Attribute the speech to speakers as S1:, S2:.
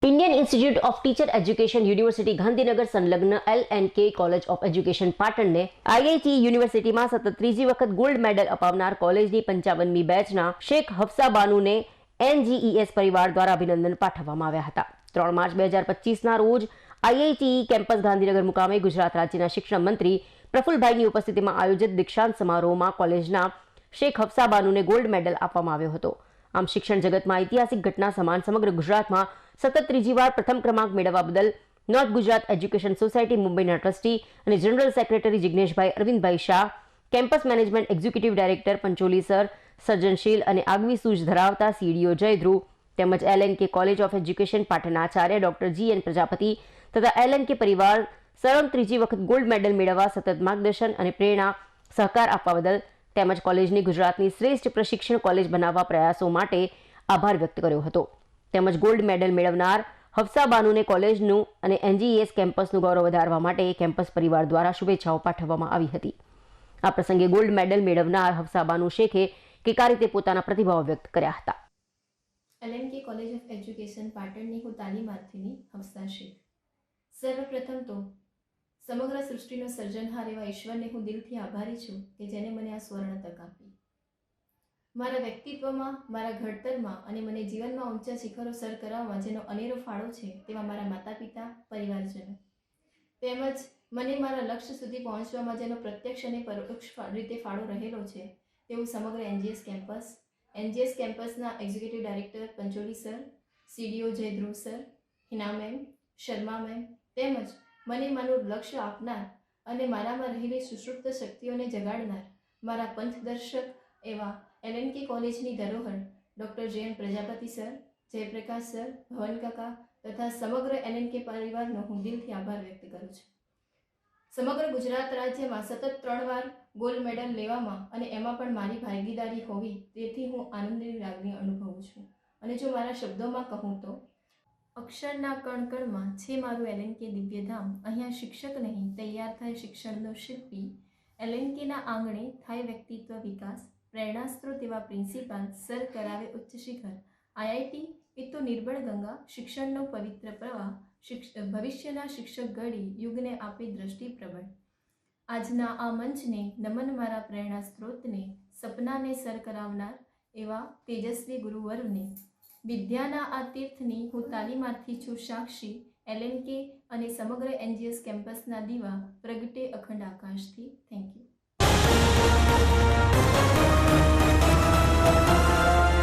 S1: Indian institute of teacher education university Gandhinagar સંલગ્ન LNK college of education પાટણને IIT યુનિવર્સિટીમાં સતત ત્રીજી વખત ગોલ્ડ મેડલ અપાવનાર કોલેજની 55મી બેચના શેખ હફસા બાનુને NGES પરિવાર દ્વારા અભિનંદન પાઠવવામાં આવ્યા હતા। 3 માર્ચ 2025ના રોજ IIT કેમ્પસ ગાંધીનગર મુકામે ગુજરાત રાજ્યના શિક્ષણ મંત્રી પ્રફુલભાઈની ઉપસ્થિતિમાં આયોજિત દીક્ષાંત સમારોહમાં કોલેજના શેખ હફસા બાનુને ગોલ્ડ મેડલ આપવામાં આવ્યો હતો। આમ શિક્ષણ જગતમાં ઐતિહાસિક ઘટના સમાન સમગ્ર ગુજરાતમાં સતત ત્રીજી વાર પ્રથમ ક્રમાંક મેળવવા બદલ નોર્થ ગુજરાત એજ્યુકેશન સોસાયટી મુંબઈના ટ્રસ્ટી અને general secretary Jigneshbhai Arvindbhai Shah, campus management executive director Pancholi sir, સર્જનશીલ અને આગવી સૂઝ ધરાવતા CDO જય ધ્રુવ તેમજ LNK કોલેજ ઓફ એજ્યુકેશન પાટણના આચાર્ય ડોક્ટર GN પ્રજાપતિ તથા LNK પરિવાર સળંગ ત્રીજી વખત ગોલ્ડ મેડલ મેળવવા સતત માર્ગદર્શન અને પ્રેરણા સહકાર આપવા બદલ તેમજ કોલેજની ગુજરાતની શ્રેષ્ઠ પ્રશિક્ષણ કોલેજ બનાવવા પ્રયાસો માટે આભાર વ્યક્ત કર્યો હતો। તેમજ ગોલ્ડ મેડલ મેળવનાર હફસા બાનુને કોલેજનું અને NGES કેમ્પસનું ગૌરવ વધારવા માટે કેમ્પસ પરિવાર દ્વારા શુભેચ્છાઓ પાઠવવામાં આવી હતી। આ પ્રસંગે ગોલ્ડ મેડલ મેળવનાર હફસા બાનુ શેખે કેકા રીતે પોતાના પ્રતિભાવ વ્યક્ત કર્યા હતા।
S2: LNK કોલેજ ઓફ એજ્યુકેશન પાટણની હું તાલીમાર્થીની હફસા શેખ। સર્વપ્રથમ તો સમગ્ર સૃષ્ટિનો સર્જનહાર એવા ઈશ્વરને હું દિલથી આભારી છું કે જેને મને આ સ્વર્ણ તક આપી। મારા વ્યક્તિત્વમાં, મારા ઘડતરમાં અને મને જીવનમાં ઊંચા શિખરો સર કરાવવામાં જેનો અનેરો ફાળો છે તેવા મારા માતા પિતા, પરિવારજનો તેમજ મને મારા લક્ષ્ય સુધી પહોંચવામાં જેનો પ્રત્યક્ષ અને પરોક્ષ રીતે ફાળો રહેલો છે તેવું સમગ્ર NGS કેમ્પસના executive director Pancholi sir, CDO Jay Dhruv sir, Hina ma'am, Sharma ma'am તેમજ મને મારું લક્ષ્ય આપનાર અને મારામાં રહેલી સુષુપ્ત શક્તિઓને જગાડનાર મારા પંથદર્શક એવા LNK કોલેજની ધરોહર doctor JN Prajapati sir, Jayprakash sir, Bhavan કાકા તથા સમગ્ર LNK પરિવારનો હું દિલથી આભાર વ્યક્ત કરું છું। સમગ્ર ગુજરાત રાજ્યમાં સતત 3 વાર ગોલ્ડ મેડલ લેવામાં અને એમાં પણ મારી ભાગીદારી હોવી તેથી હું આનંદની લાગણી અનુભવું છું। અને જો મારા શબ્દોમાં કહું તો અક્ષરના કણકણમાં છે મારું LNK દિવ્યધામ, અહીંયા શિક્ષક નહીં તૈયાર થાય શિક્ષણનો શિલ્પી, LNKના આંગણે થાય વ્યક્તિત્વ વિકાસ, પ્રેરણાસ્ત્રોત એવા પ્રિન્સિપાલ સર કરાવે ઉચ્ચ શિખર, IIT એ તો નિર્બળ ગંગા, શિક્ષણનો પવિત્ર પ્રવાહ, ભવિષ્યના શિક્ષક ઘડી યુગને આપી દ્રષ્ટિ પ્રબળ। આજના આ મંચને નમન મારા પ્રેરણા સ્ત્રોતને, સપનાને સર કરાવનાર એવા તેજસ્વી ગુરુવરને, વિદ્યાના આ તીર્થની હું તાલીમાર્થી છું સાક્ષી, LNK અને સમગ્ર NGS કેમ્પસના દીવા પ્રગટે અખંડ આકાશથી। Thank you.